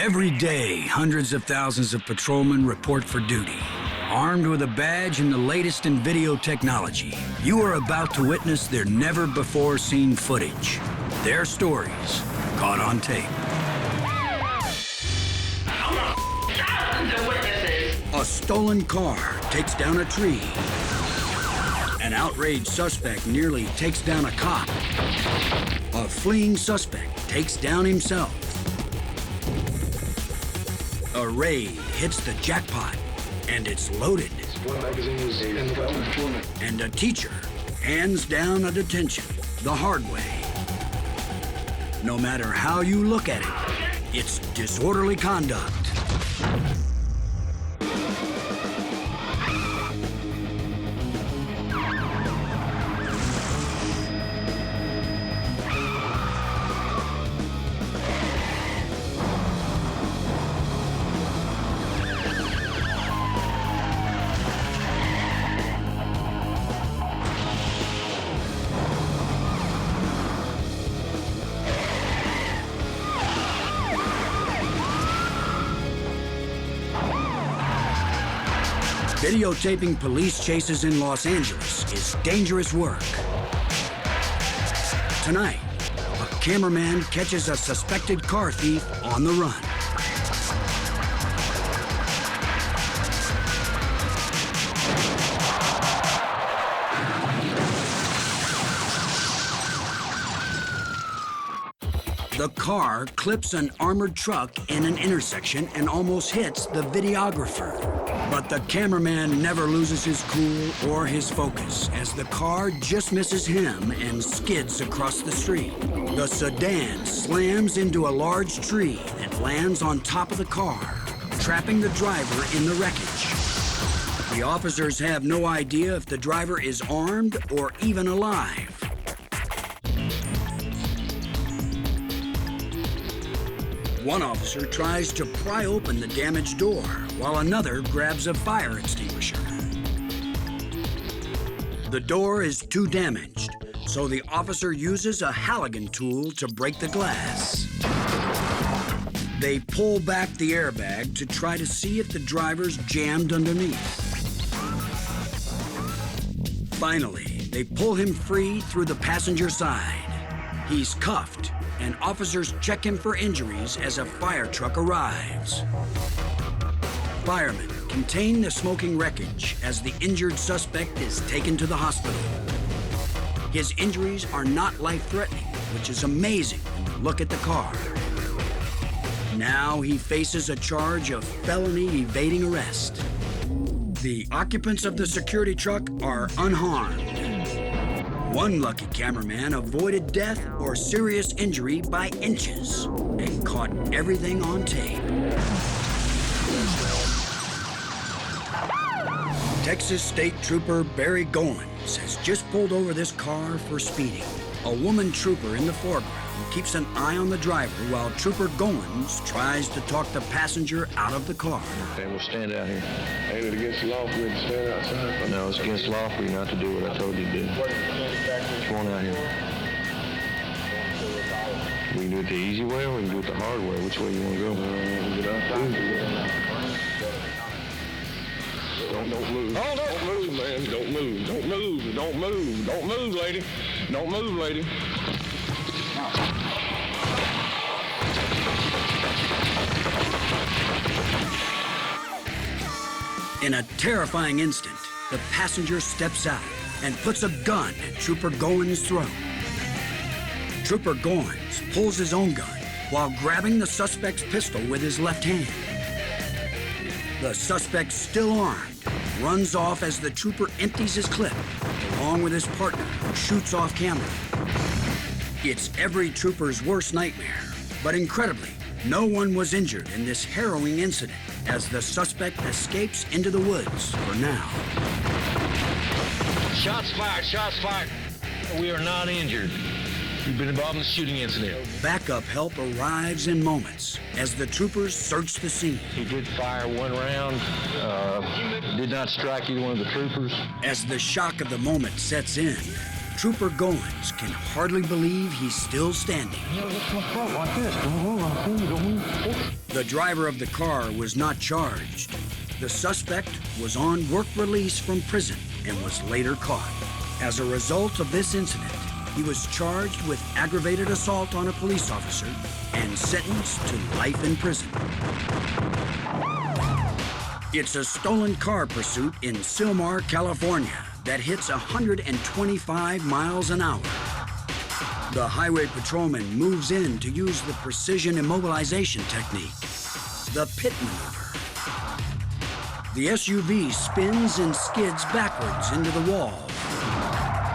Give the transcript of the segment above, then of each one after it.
Every day, hundreds of thousands of patrolmen report for duty. Armed with a badge and the latest in video technology, you are about to witness their never-before-seen footage. Their stories, caught on tape. The witnesses. A stolen car takes down a tree. An outraged suspect nearly takes down a cop. A fleeing suspect takes down himself. A raid hits the jackpot, and it's loaded. And a teacher hands down a detention the hard way. No matter how you look at it, it's disorderly conduct. Videotaping police chases in Los Angeles is dangerous work. Tonight, a cameraman catches a suspected car thief on the run. The car clips an armored truck in an intersection and almost hits the videographer. But the cameraman never loses his cool or his focus as the car just misses him and skids across the street. The sedan slams into a large tree that lands on top of the car, trapping the driver in the wreckage. The officers have no idea if the driver is armed or even alive. One officer tries to pry open the damaged door, while another grabs a fire extinguisher. The door is too damaged, so the officer uses a Halligan tool to break the glass. They pull back the airbag to try to see if the driver's jammed underneath. Finally, they pull him free through the passenger side. He's cuffed, and officers check him for injuries as a fire truck arrives. Firemen contain the smoking wreckage as the injured suspect is taken to the hospital. His injuries are not life-threatening, which is amazing when you look at the car. Now he faces a charge of felony evading arrest. The occupants of the security truck are unharmed. One lucky cameraman avoided death or serious injury by inches and caught everything on tape. Texas State Trooper Barry Goins has just pulled over this car for speeding. A woman trooper in the foreground keeps an eye on the driver while Trooper Goins tries to talk the passenger out of the car. Okay, we'll stand out here. Ain't it against the law for you to stand outside? No, it's against the law for you not to do what I told you to do. Come on out here. We can do it the easy way or we can do it the hard way. Which way you want to go? Get outside. Don't move. Oh, don't move, man. Don't move. Don't move. Don't move. Don't move, lady. Don't move, lady. In a terrifying instant, the passenger steps out and puts a gun at Trooper Goins' throat. Trooper Goins pulls his own gun while grabbing the suspect's pistol with his left hand. The suspect, still armed, runs off as the trooper empties his clip, along with his partner, who shoots off camera. It's every trooper's worst nightmare, but incredibly, no one was injured in this harrowing incident as the suspect escapes into the woods for now. Shots fired, shots fired. We are not injured. You've been involved in a shooting incident. Backup help arrives in moments as the troopers search the scene. He did fire one round, did not strike either one of the troopers. As the shock of the moment sets in, Trooper Goins can hardly believe he's still standing. The driver of the car was not charged. The suspect was on work release from prison and was later caught. As a result of this incident, he was charged with aggravated assault on a police officer and sentenced to life in prison. It's a stolen car pursuit in Sylmar, California that hits 125 miles an hour. The highway patrolman moves in to use the precision immobilization technique, the pit maneuver. The SUV spins and skids backwards into the wall,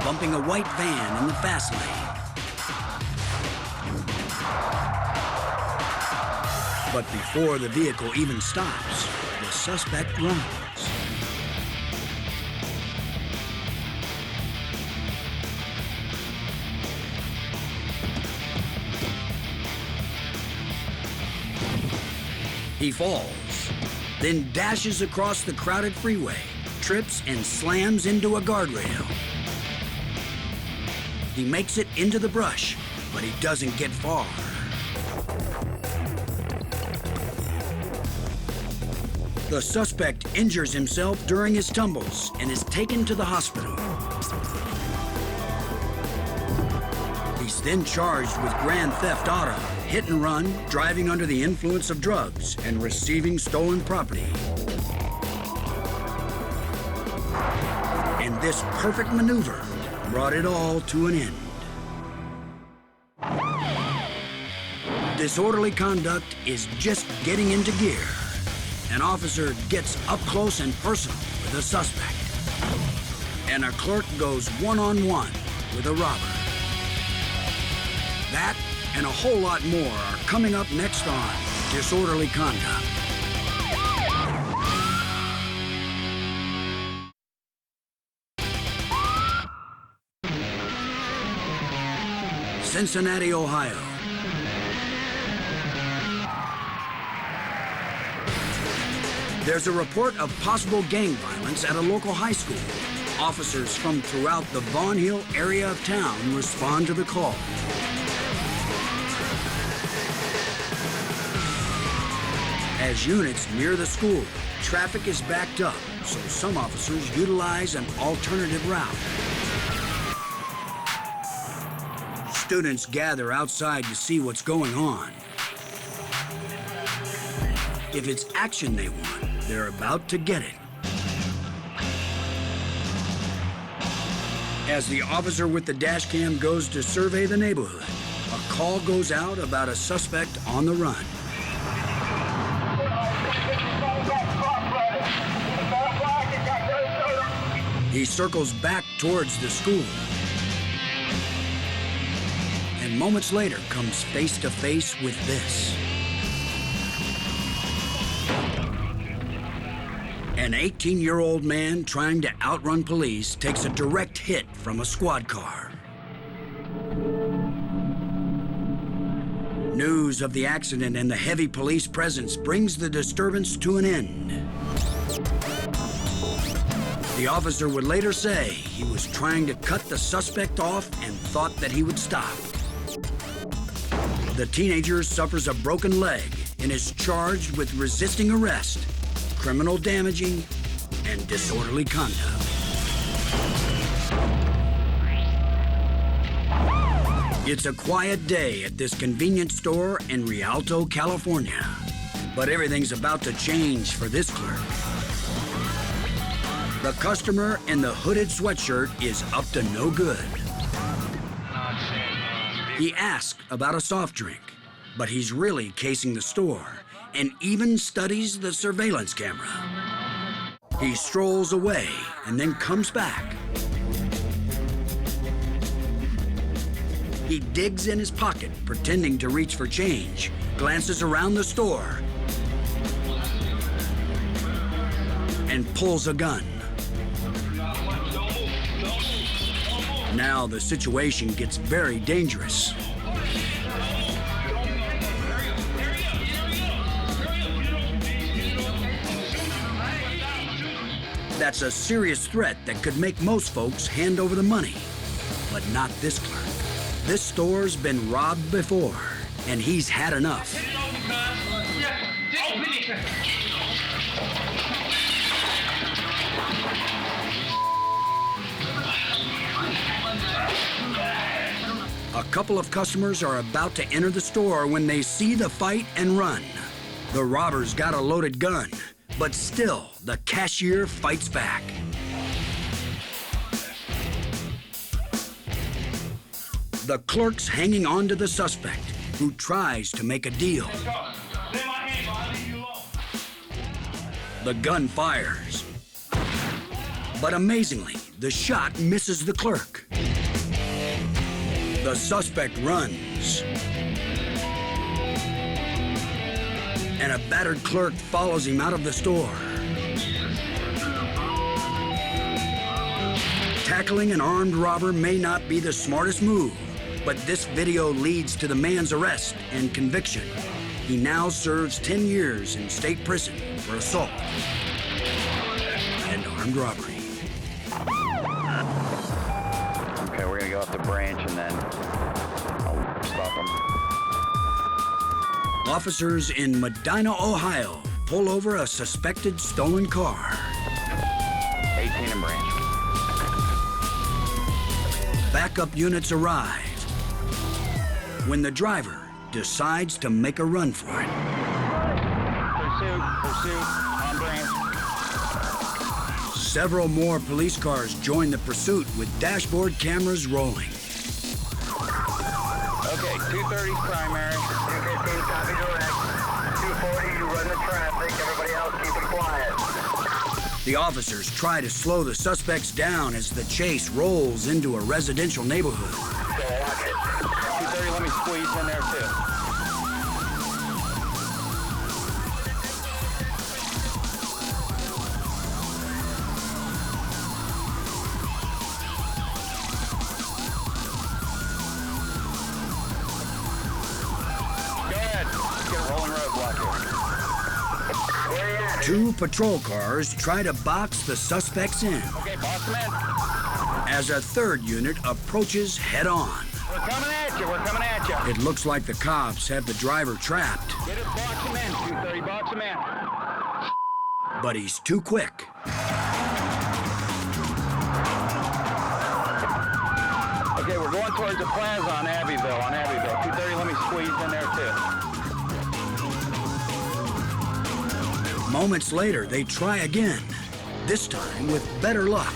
bumping a white van in the fast lane. But before the vehicle even stops, the suspect runs. He falls, then dashes across the crowded freeway, trips and slams into a guardrail. He makes it into the brush, but he doesn't get far. The suspect injures himself during his tumbles and is taken to the hospital. He's then charged with grand theft auto, hit and run, driving under the influence of drugs, and receiving stolen property. And this perfect maneuver brought it all to an end. Disorderly conduct is just getting into gear. An officer gets up close and personal with a suspect. And a clerk goes one-on-one with a robber. That and a whole lot more are coming up next on Disorderly Conduct. Cincinnati, Ohio. There's a report of possible gang violence at a local high school. Officers from throughout the Vaughn Hill area of town respond to the call. As units near the school, traffic is backed up, so some officers utilize an alternative route. Students gather outside to see what's going on. If it's action they want, they're about to get it. As the officer with the dash cam goes to survey the neighborhood, a call goes out about a suspect on the run. He circles back towards the school, and moments later comes face to face with this. An 18-year-old man trying to outrun police takes a direct hit from a squad car. News of the accident and the heavy police presence brings the disturbance to an end. The officer would later say he was trying to cut the suspect off and thought that he would stop. The teenager suffers a broken leg and is charged with resisting arrest, criminal damaging, and disorderly conduct. It's a quiet day at this convenience store in Rialto, California. But everything's about to change for this clerk. The customer in the hooded sweatshirt is up to no good. He asks about a soft drink, but he's really casing the store and even studies the surveillance camera. He strolls away and then comes back. He digs in his pocket, pretending to reach for change, glances around the store, and pulls a gun. Now the situation gets very dangerous. That's a serious threat that could make most folks hand over the money. But But not this clerk. This store's been robbed before, and he's had enough. A couple of customers are about to enter the store when they see the fight and run. The robber's got a loaded gun, but still, the cashier fights back. The clerk's hanging on to the suspect, who tries to make a deal. The gun fires. But amazingly, the shot misses the clerk. The suspect runs. And a battered clerk follows him out of the store. Tackling an armed robber may not be the smartest move, but this video leads to the man's arrest and conviction. He now serves 10 years in state prison for assault and armed robbery. Okay, we're gonna go up the branch and then I'll stop them. Officers in Medina, Ohio, pull over a suspected stolen car. 18 and branch. Backup units arrive when the driver decides to make a run for it. Pursuit, on branch. Several more police cars join the pursuit with dashboard cameras rolling. Okay, 230 primary. 215, copy direct. 240, you run the traffic. Everybody else keep it quiet. The officers try to slow the suspects down as the chase rolls into a residential neighborhood. So watch it. 230, let me squeeze in there too. Two patrol cars try to box the suspects in. Okay, box them in. As a third unit approaches head-on. We're coming at you, we're coming at you. It looks like the cops have the driver trapped, Get it, box them in. 230, box them in. but he's too quick. Okay, we're going towards the plaza on Abbeville, 230, let me squeeze in there too. Moments later, they try again, this time with better luck.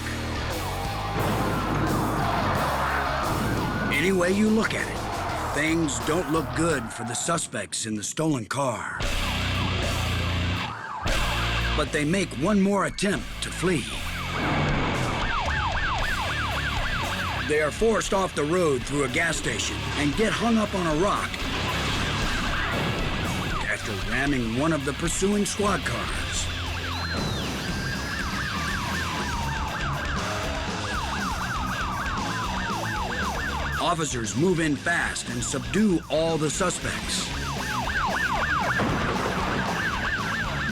Any way you look at it, things don't look good for the suspects in the stolen car. But they make one more attempt to flee. They are forced off the road through a gas station and get hung up on a rock after ramming one of the pursuing squad cars. Officers move in fast and subdue all the suspects.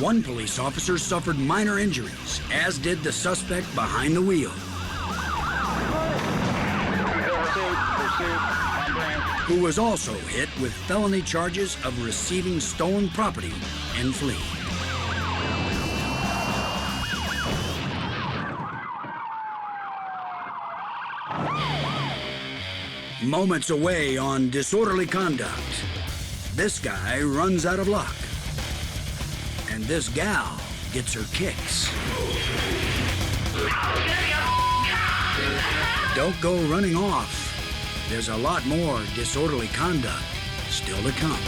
One police officer suffered minor injuries, as did the suspect behind the wheel, who was also hit with felony charges of receiving stolen property and fleeing. Moments away on disorderly conduct, this guy runs out of luck. And this gal gets her kicks. Don't go running off. There's a lot more disorderly conduct still to come.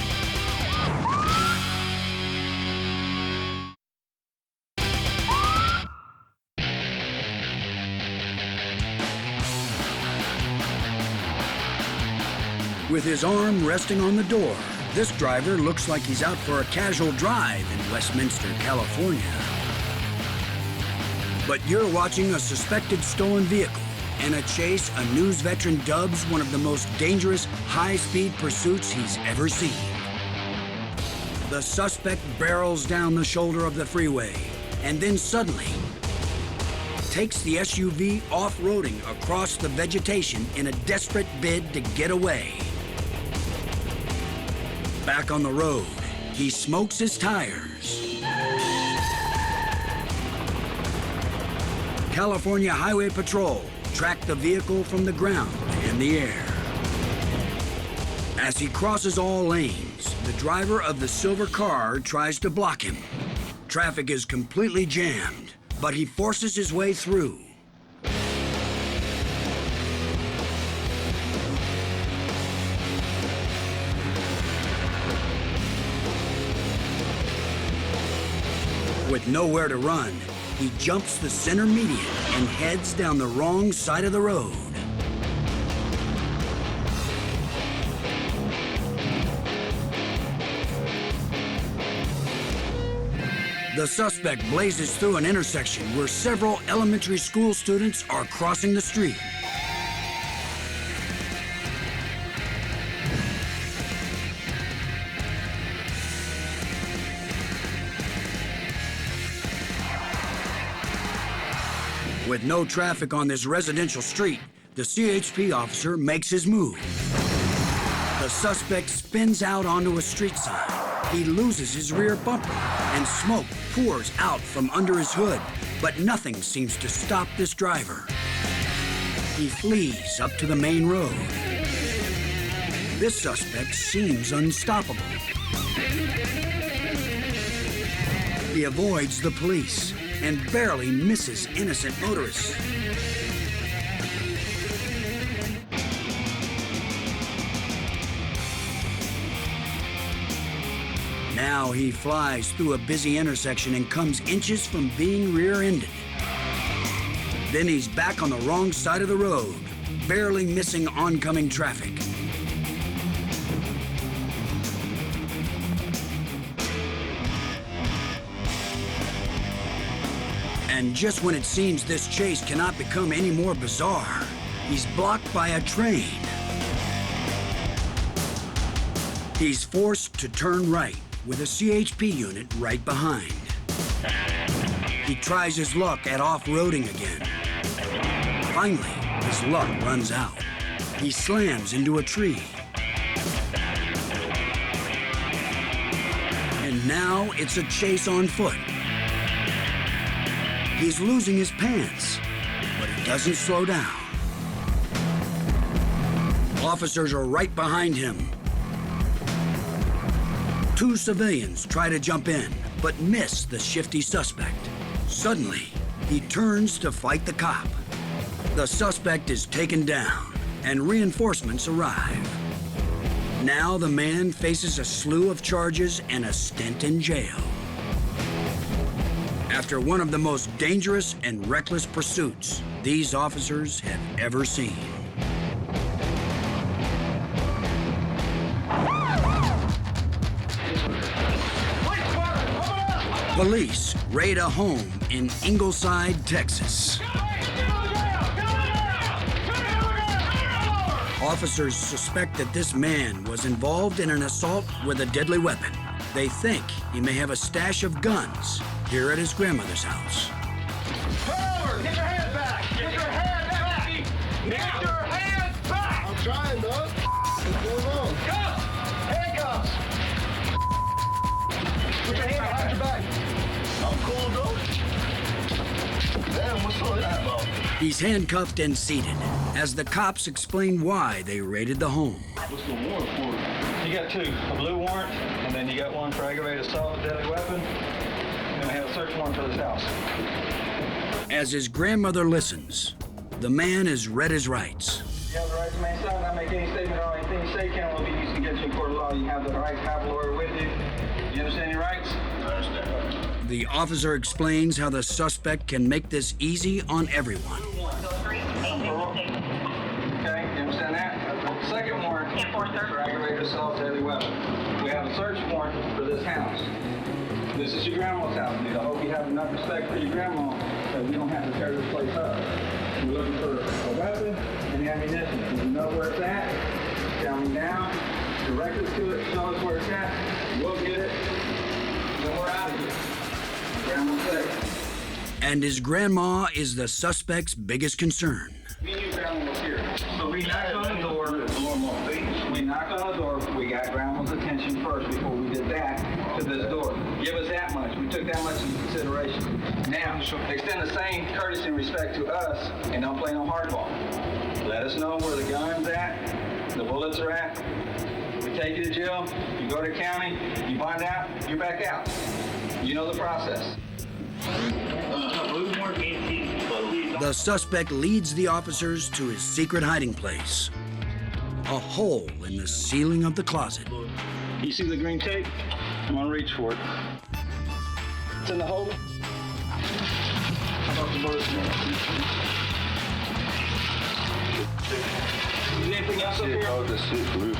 With his arm resting on the door, this driver looks like he's out for a casual drive in Westminster, California. But you're watching a suspected stolen vehicle and a chase a news veteran dubs one of the most dangerous high-speed pursuits he's ever seen. The suspect barrels down the shoulder of the freeway, and then suddenly, takes the SUV off-roading across the vegetation in a desperate bid to get away. Back on the road, he smokes his tires. California Highway Patrol tracked the vehicle from the ground and the air. As he crosses all lanes, the driver of the silver car tries to block him. Traffic is completely jammed, but he forces his way through. With nowhere to run, he jumps the center median and heads down the wrong side of the road. The suspect blazes through an intersection where several elementary school students are crossing the street. With no traffic on this residential street, the CHP officer makes his move. The suspect spins out onto a street sign. He loses his rear bumper, and smoke pours out from under his hood, but nothing seems to stop this driver. He flees up to the main road. This suspect seems unstoppable. He avoids the police and barely misses innocent motorists. Now he flies through a busy intersection and comes inches from being rear-ended. Then he's back on the wrong side of the road, barely missing oncoming traffic. And just when it seems this chase cannot become any more bizarre, he's blocked by a train. He's forced to turn right, with a CHP unit right behind. He tries his luck at off-roading again. Finally, his luck runs out. He slams into a tree. And now it's a chase on foot. He's losing his pants, but he doesn't slow down. Officers are right behind him. Two civilians try to jump in, but miss the shifty suspect. Suddenly, he turns to fight the cop. The suspect is taken down, and reinforcements arrive. Now the man faces a slew of charges and a stint in jail. After one of the most dangerous and reckless pursuits these officers have ever seen. Police raid a home in Ingleside, Texas. Officers suspect that this man was involved in an assault with a deadly weapon. They think he may have a stash of guns here at his grandmother's house. Forward! Get your hands back! Get your hands back! Get your hands back! I'm trying, dog. What's going on? Cuffs! Handcuffs! Put your hand behind your back. I'm cool, though. Damn, what's all that about? He's handcuffed and seated as the cops explain why they raided the home. What's the warrant for? You got two, a blue warrant, and then you got one for aggravated assault with deadly weapon. And we have a search warrant for this house. As his grandmother listens, the man has read his rights. You have the right to remain silent, not make any statement or anything you say can will be used against you in court of law. You have the right to have a lawyer with you. You understand your rights? I understand. The officer explains how the suspect can make this easy on everyone. Okay, you understand that? Second warrant for aggravated assault with deadly weapon. We have a search warrant for this house. This is your grandma's house, dude. I hope you have enough respect for your grandma that we don't have to tear this place up. We're looking for a weapon and ammunition. If you know where it's at, tell me down, direct us to it, show us where it's at, we'll get it, then we're out of here. Grandma's safe. And his grandma is the suspect's biggest concern. Me and your grandma was here. So we knocked on the door. We knocked on the door. We got grandma's attention first before we did that to this door. Give us that much. We took that much into consideration. Now, extend the same courtesy and respect to us and don't play no hardball. Let us know where the gun's at, the bullets are at. We take you to jail. You go to county. You find out. You're back out. You know the process. The suspect leads the officers to his secret hiding place, a hole in the ceiling of the closet. You see the green tape? I'm gonna reach for it. It's in the hole. How about the bullets? Is there anything else up here? Oh, that's it, Bruce.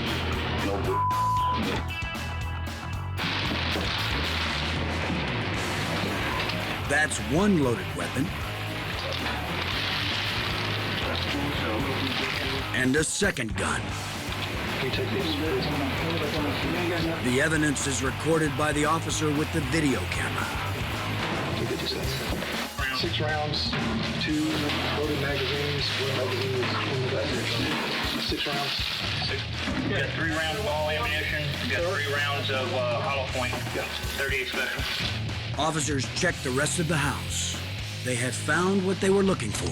No. That's one loaded weapon. And a second gun. The evidence is recorded by the officer with the video camera. 6 rounds, 2 loaded magazines, 1 magazine is in the back. 6 rounds. You got 3 rounds of all ammunition. You got 3 rounds of hollow point. 38 special. Officers check the rest of the house. They have found what they were looking for.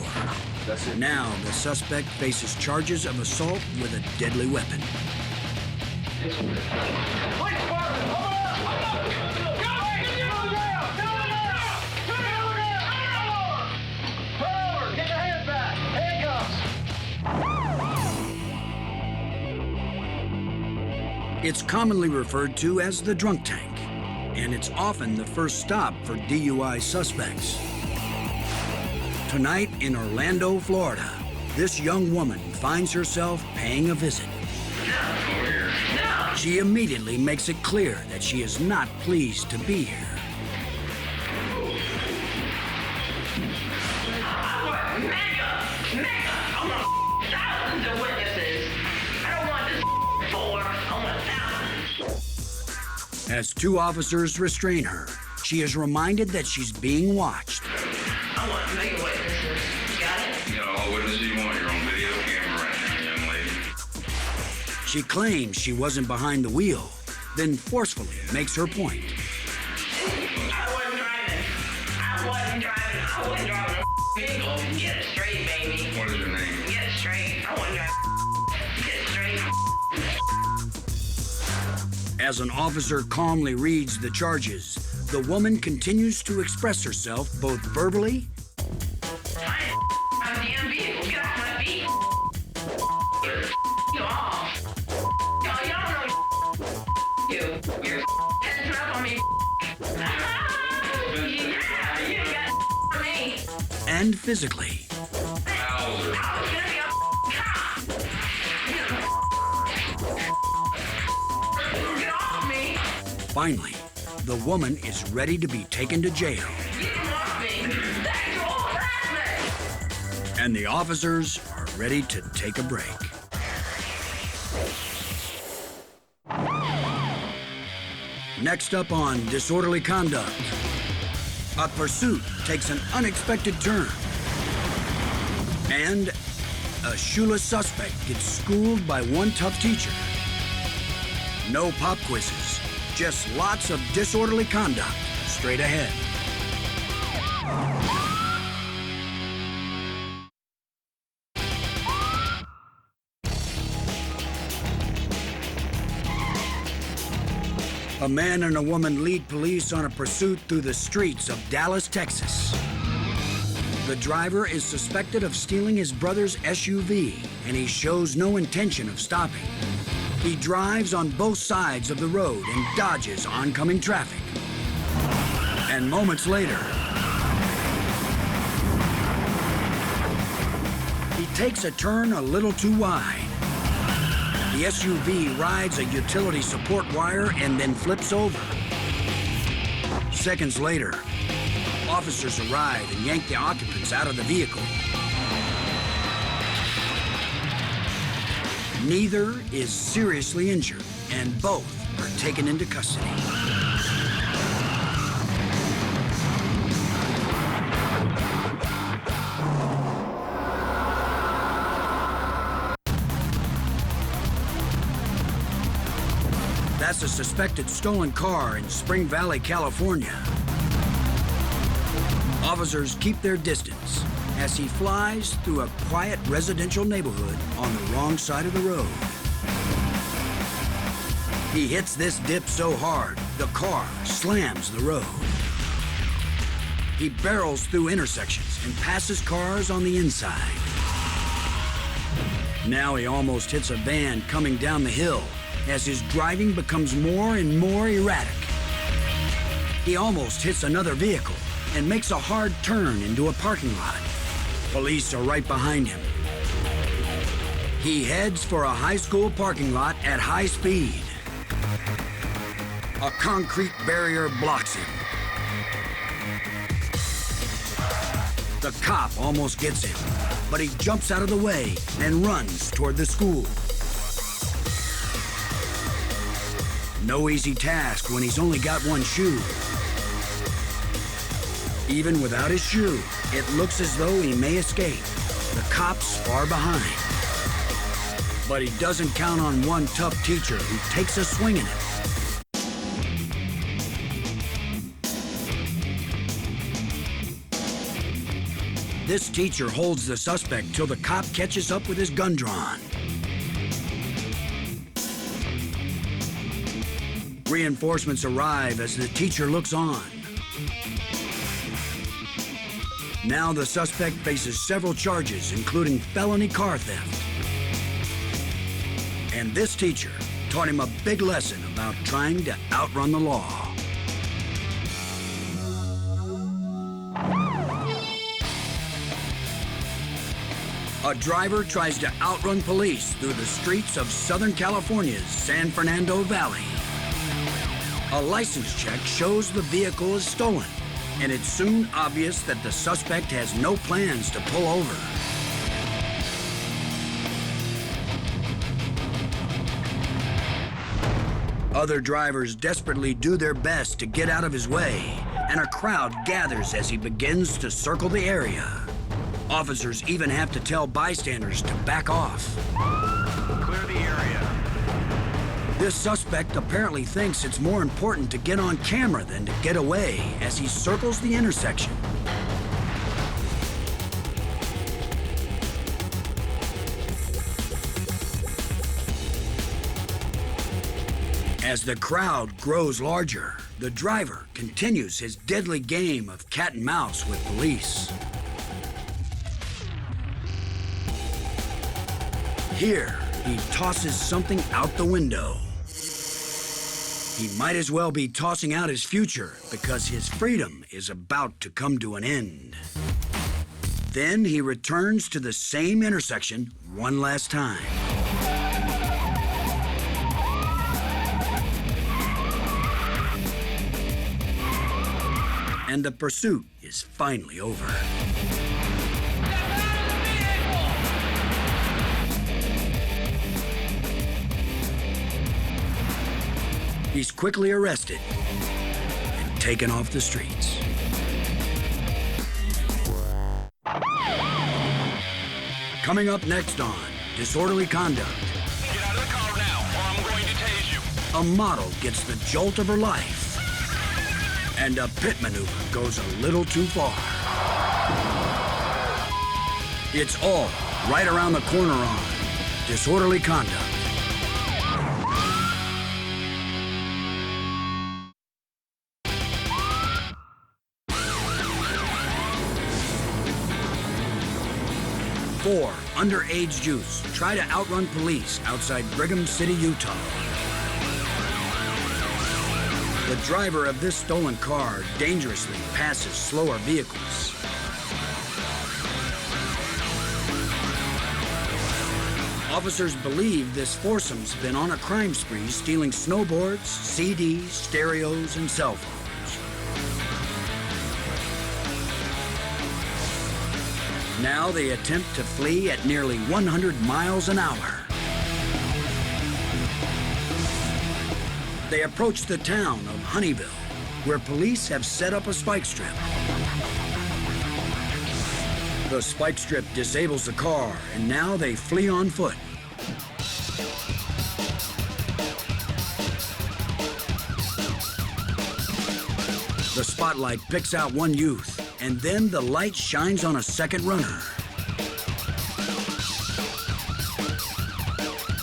That's it. Now the suspect faces charges of assault with a deadly weapon. Get your hands back! Handcuffs! It's commonly referred to as the drunk tank, and it's often the first stop for DUI suspects. Tonight in Orlando, Florida, this young woman finds herself paying a visit. She immediately makes it clear that she is not pleased to be here. I want thousands of witnesses. I don't want this 4. I want thousands. As 2 officers restrain her, she is reminded that she's being watched. I want mega witnesses. Got it? You got all the witnesses you want. You're on video camera right now, young lady. She claims she wasn't behind the wheel, then forcefully makes her point. I wasn't driving. I wasn't driving a vehicle. Get it straight, baby. What is your name? Get it straight. I wasn't driving. Get it straight. As an officer calmly reads the charges, the woman continues to express herself both verbally I'm a damn vehicle. Get off my feet. You off. Y'all don't know you. You're heading up on me. Yeah, you got me. and physically. I was gonna be a cop. Get off me. Finally, the woman is ready to be taken to jail, You didn't want me. Sexual harassment. and the officers are ready to take a break. Next up on Disorderly Conduct, a pursuit takes an unexpected turn, and a shoeless suspect gets schooled by one tough teacher. No pop quizzes, just lots of disorderly conduct straight ahead. A man and a woman lead police on a pursuit through the streets of Dallas, Texas. The driver is suspected of stealing his brother's SUV, and he shows no intention of stopping. He drives on both sides of the road and dodges oncoming traffic. And moments later, he takes a turn a little too wide. The SUV rides a utility support wire and then flips over. Seconds later, officers arrive and yank the occupants out of the vehicle. Neither is seriously injured, and both are taken into custody. past a suspected stolen car in Spring Valley, California. Officers keep their distance as he flies through a quiet residential neighborhood on the wrong side of the road. He hits this dip so hard, the car slams the road. He barrels through intersections and passes cars on the inside. Now he almost hits a van coming down the hill as his driving becomes more and more erratic. He almost hits another vehicle and makes a hard turn into a parking lot. Police are right behind him. He heads for a high school parking lot at high speed. A concrete barrier blocks him. The cop almost gets him, but he jumps out of the way and runs toward the school. No easy task when he's only got one shoe. Even without his shoe, it looks as though he may escape. The cop's far behind. But he doesn't count on one tough teacher who takes a swing at him. This teacher holds the suspect till the cop catches up with his gun drawn. Reinforcements arrive as the teacher looks on. Now the suspect faces several charges, including felony car theft. And this teacher taught him a big lesson about trying to outrun the law. A driver tries to outrun police through the streets of Southern California's San Fernando Valley. A license check shows the vehicle is stolen, and it's soon obvious that the suspect has no plans to pull over. Other drivers desperately do their best to get out of his way, and a crowd gathers as he begins to circle the area. Officers even have to tell bystanders to back off. Clear the area. This suspect apparently thinks it's more important to get on camera than to get away as he circles the intersection. As the crowd grows larger, the driver continues his deadly game of cat and mouse with police. Here, he tosses something out the window. He might as well be tossing out his future because his freedom is about to come to an end. Then he returns to the same intersection one last time. And the pursuit is finally over. He's quickly arrested and taken off the streets. Coming up next on Disorderly Conduct. Get out of the car now, or I'm going to tase you. A model gets the jolt of her life. And a pit maneuver goes a little too far. It's all right around the corner on Disorderly Conduct. Four underage youths try to outrun police outside Brigham City, Utah. The driver of this stolen car dangerously passes slower vehicles. Officers believe this foursome's been on a crime spree stealing snowboards, CDs, stereos, and cell phones. Now they attempt to flee at nearly 100 miles an hour. They approach the town of Honeyville, where police have set up a spike strip. The spike strip disables the car, and now they flee on foot. spotlight picks out one youth, and then the light shines on a second runner.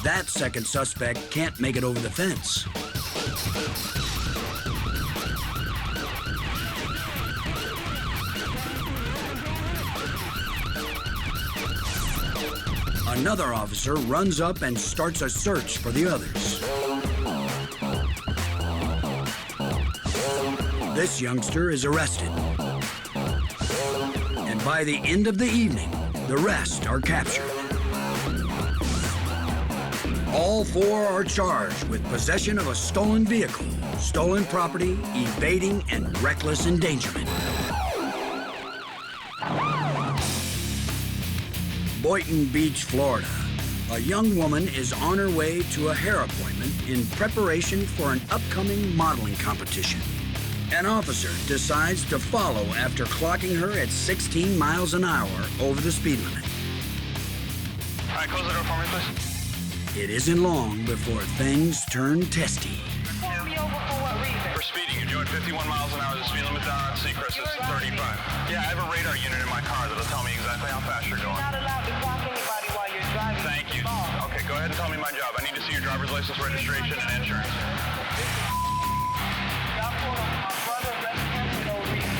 That second suspect can't make it over the fence. Another officer runs up and starts a search for the others. This youngster is arrested. And by the end of the evening, the rest are captured. All four are charged with possession of a stolen vehicle, stolen property, evading, and reckless endangerment. Boynton Beach, Florida. A young woman is on her way to a hair appointment in preparation for an upcoming modeling competition. An officer decides to follow after clocking her at 16 miles an hour over the speed limit. All right, close the door for me, please. It isn't long before things turn testy. Pull me over for what reason? For speeding, you're doing 51 miles an hour. The speed limit down on Seacrest is 35. Yeah, I have a radar unit in my car that'll tell me exactly how fast you're going. You're not allowed to clock anybody while you're driving. Thank you. Okay, go ahead and tell me my job. I need to see your driver's license, registration, and insurance. Y'all pulled on my brother, arrested him for no reason.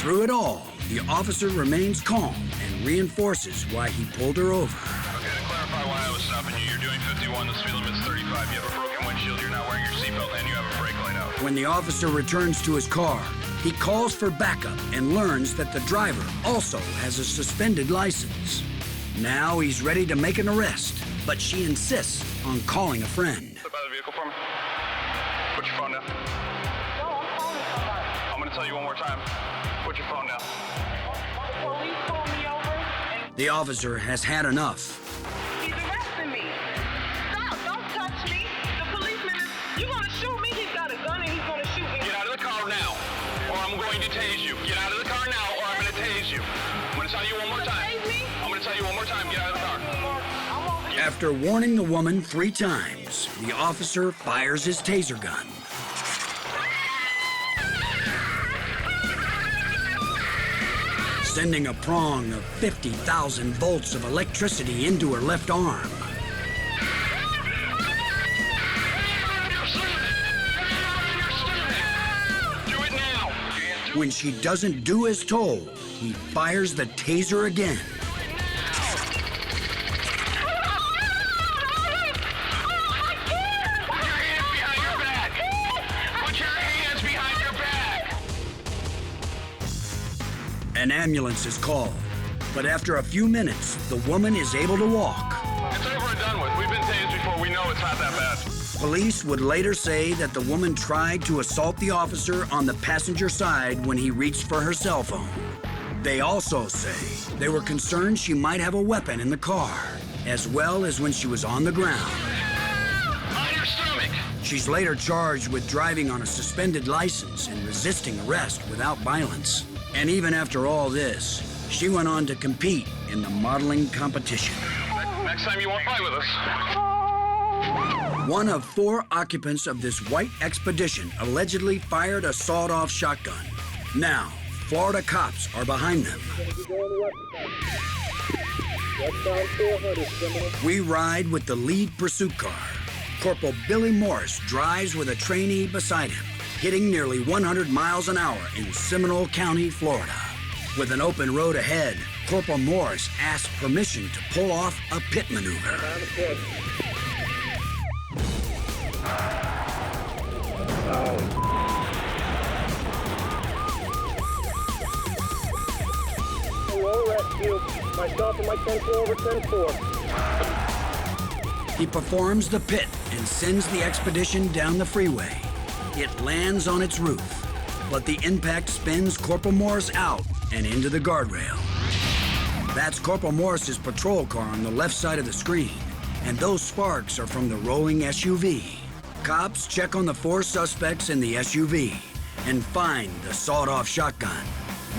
Through it all, the officer remains calm and reinforces why he pulled her over. Okay, to clarify why I was stopping you, you're doing 51, the speed limit's 35, you have a broken windshield, you're not wearing your seatbelt, and you have a brake light out. When the officer returns to his car, he calls for backup and learns that the driver also has a suspended license. Now he's ready to make an arrest, but she insists on calling a friend. Step out of the vehicle for me. Put your phone down. No, I'm calling somebody. I'm gonna tell you one more time. Put your phone down. The police pulled me over and The officer has had enough. he's arresting me. Stop, don't touch me. The policeman is, you're gonna shoot me? He's got a gun and he's gonna shoot me. Get out of the car now, or I'm going to tase you. Get out of the car now, or I'm gonna tase you. I'm gonna tell you one more time. Tase me? I'm gonna tell you one more time. Get out of the car. I'm over here. After warning the woman 3 times, the officer fires his taser gun. Sending a prong of 50,000 volts of electricity into her left arm. Do it now. When she doesn't do as told, he fires the taser again. Put your hands behind your back. Put your hands behind your back. An ambulance is called, but after a few minutes, the woman is able to walk. It's over and done with. We've been tased before. We know it's not that bad. Police would later say that the woman tried to assault the officer on the passenger side when he reached for her cell phone. They also say they were concerned she might have a weapon in the car, as well as when she was on the ground. On your stomach. She's later charged with driving on a suspended license and resisting arrest without violence. And even after all this, she went on to compete in the modeling competition. Next time you won't fight with us. One of 4 occupants of this white expedition allegedly fired a sawed-off shotgun. Now, Florida cops are behind them. We ride with the lead pursuit car. Corporal Billy Morris drives with a trainee beside him, hitting nearly 100 miles an hour in Seminole County, Florida. With an open road ahead, Corporal Morris asks permission to pull off a pit maneuver. Hello, rescue. Myself and my 10-4 over 10-4. He performs the pit and sends the expedition down the freeway. It lands on its roof, but the impact spins Corporal Morris out and into the guardrail. That's Corporal Morris's patrol car on the left side of the screen, and those sparks are from the rolling SUV. Cops check on the 4 suspects in the SUV and find the sawed-off shotgun.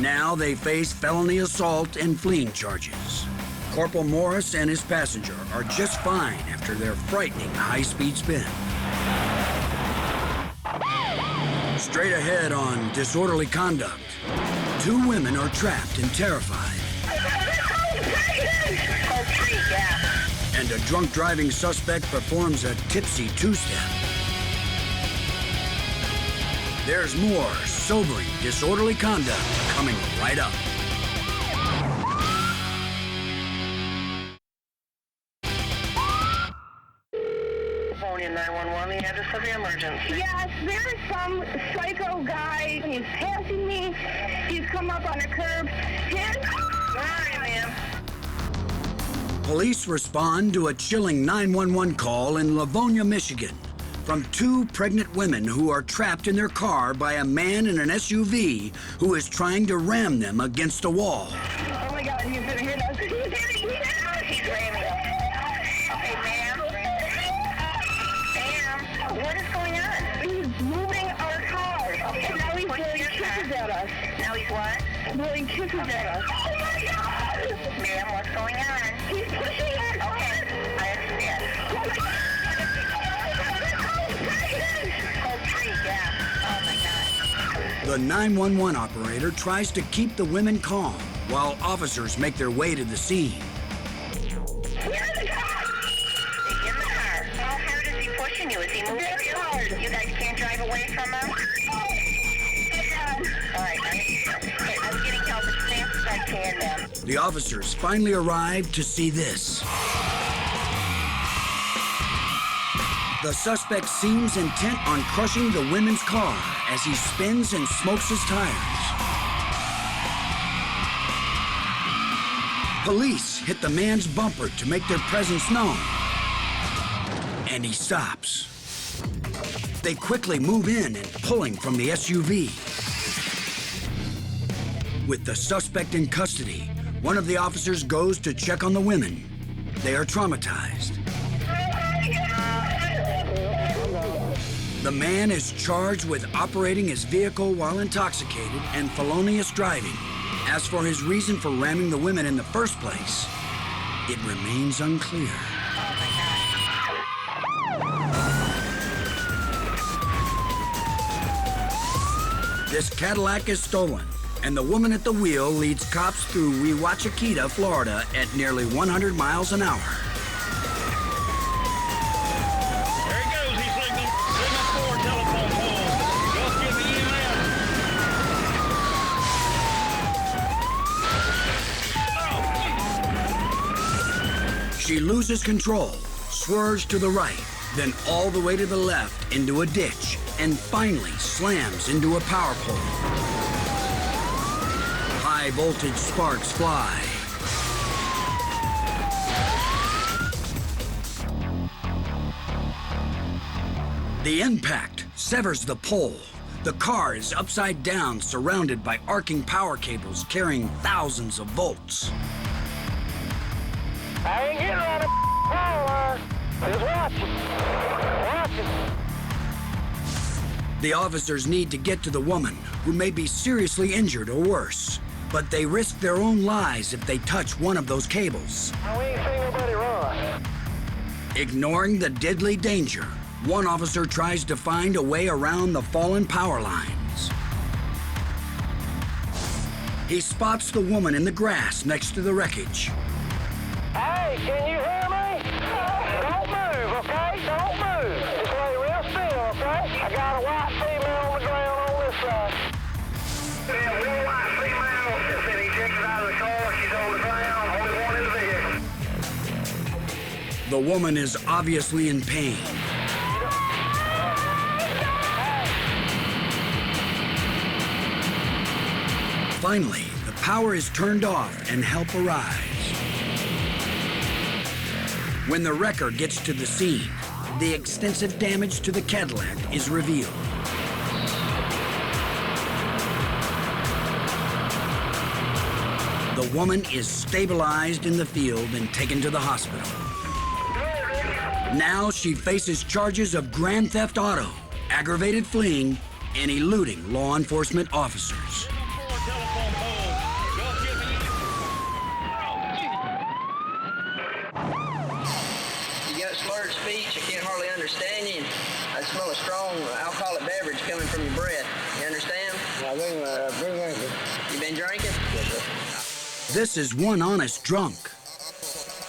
Now they face felony assault and fleeing charges. Corporal Morris and his passenger are just fine after their frightening high-speed spin. Straight ahead on disorderly conduct, two women are trapped and terrified. And a drunk driving suspect performs a tipsy two-step. There's more sobering, disorderly conduct coming right up. California 911, the address of the emergency. Yes, there's some psycho guy. He's passing me. He's come up on a curb. Where are you, ma'am? Police respond to a chilling 911 call in Livonia, Michigan, from two pregnant women who are trapped in their car by a man in an SUV who is trying to ram them against a wall. Oh my God, he's gonna hit us. He's hitting me now. He's ramming us. Okay, ma'am. Ma'am, what is going on? He's moving our car. And now he's blowing kisses at us. Now he's what? Blowing kisses at us. Oh my God! Ma'am, what's going on? He's pushing our car. Okay, I understand. The 911 operator tries to keep the women calm while officers make their way to the scene. Where's the car? In the car. How hard is he pushing you? Is he moving you? You guys can't drive away from him? All right, okay, I'm getting help as fast as I can then. The officers finally arrive to see this. The suspect seems intent on crushing the women's car as he spins and smokes his tires. Police hit the man's bumper to make their presence known. And he stops. They quickly move in and pull him from the SUV. With the suspect in custody, one of the officers goes to check on the women. They are traumatized. The man is charged with operating his vehicle while intoxicated and felonious driving. As for his reason for ramming the women in the first place, it remains unclear. This Cadillac is stolen, and the woman at the wheel leads cops through Weehawken, Florida at nearly 100 miles an hour. She loses control, swerves to the right, then all the way to the left into a ditch, and finally slams into a power pole. High voltage sparks fly. The impact severs the pole. The car is upside down, surrounded by arcing power cables carrying thousands of volts. I ain't getting on the power line. Just watching. Watching. The officers need to get to the woman, who may be seriously injured or worse. But they risk their own lives if they touch one of those cables. We ain't seen nobody run. Ignoring the deadly danger, one officer tries to find a way around the fallen power lines. He spots the woman in the grass next to the wreckage. Hey, can you hear me? Don't move, okay? Don't move. Just lay real still, okay? I got a white female on the ground on this side. Yeah, one white female has been ejected out of the car. She's on the ground. Only one in the vehicle. The woman is obviously in pain. Finally, the power is turned off and help arrives. When the wrecker gets to the scene, the extensive damage to the Cadillac is revealed. The woman is stabilized in the field and taken to the hospital. Now she faces charges of grand theft auto, aggravated fleeing, and eluding law enforcement officers. Slurred speech, I can't hardly understand you. I smell a strong alcoholic beverage coming from your breath. You understand? I've been drinking. You been drinking? Yes, sir. This is one honest drunk,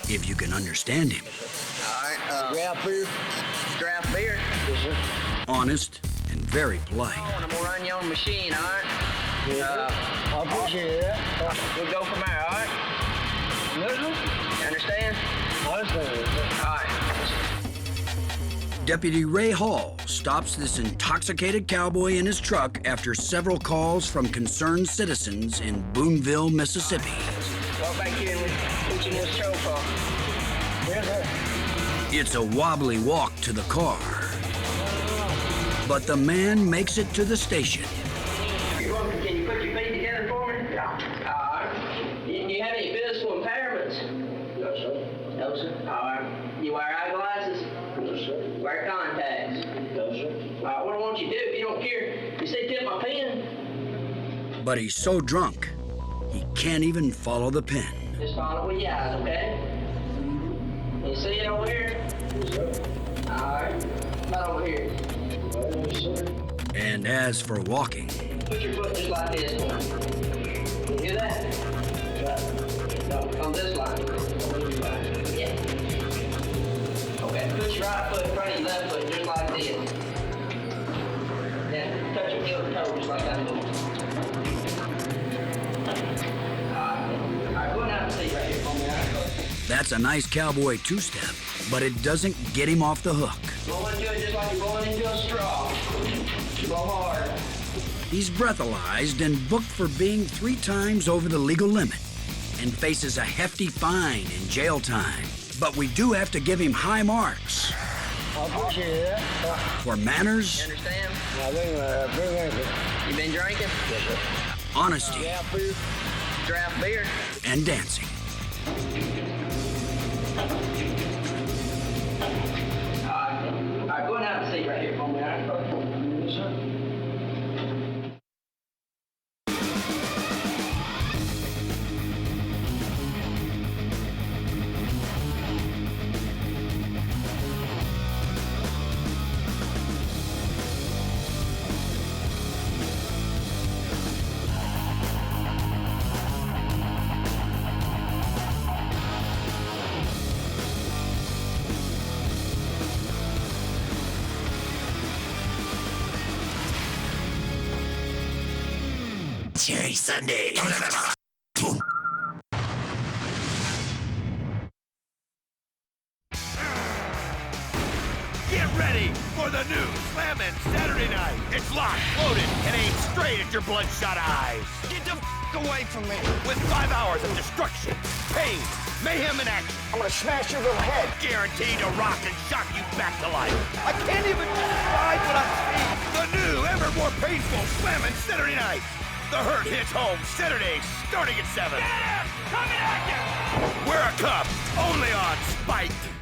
if you can understand him. All right. Draft beer? Draft beer? Yes, sir. Honest and very polite. Oh, and I'm gonna run you on the machine, all right? I appreciate that. We'll go from there, all right? Yes, sir. You understand? I understand. All right. Deputy Ray Hall stops this intoxicated cowboy in his truck after several calls from concerned citizens in Boonville, Mississippi. Walk back here and put you in this chauffeur. Yes, sir. It's a wobbly walk to the car, but the man makes it to the station. Can you put your feet together for me? Yeah. All right. Do you have any physical impairments? No, sir. No, sir. All right. You wear eyeglasses? No, sir. Wear contacts? No, sir. All right, what I want you to do, if you don't care, you see tip my pen? But he's so drunk, he can't even follow the pen. Just follow it with your eyes, okay? You see it over here? Yes, sir. All right. About over here. Yes, sir. And as for walking, Put your foot just like this. You hear that? No, on this line. Yeah. Okay, put your right foot in front of your left foot just like this. Then touch your heel and toe just like that. Alright, go down and see right here for me. that's a nice cowboy two-step, but it doesn't get him off the hook. Blow into it just like you're blowing into a straw. Blow hard. He's breathalyzed and booked for being 3 times over the legal limit and faces a hefty fine and jail time. But we do have to give him high marks I appreciate that. for manners, You understand? I've been drinking. You been drinking? Yes, sir. honesty, Draft beer? Draft beer? and dancing. Alright, go and have a seat right here for me, alright? Yes, sir. Cherry Sunday. Get ready for the new Slammin' Saturday night. It's locked, loaded, and aimed straight at your bloodshot eyes. Get the away from me. With 5 hours of destruction, pain, mayhem, and action. I'm gonna smash your little head. Guaranteed to rock and shock you back to life. I can't even describe what I'm seeing. The new, ever more painful Slammin' Saturday night. The Hurt hits home Saturdays starting at 7. Get him! Coming at you! Wear a cup, only on Spike.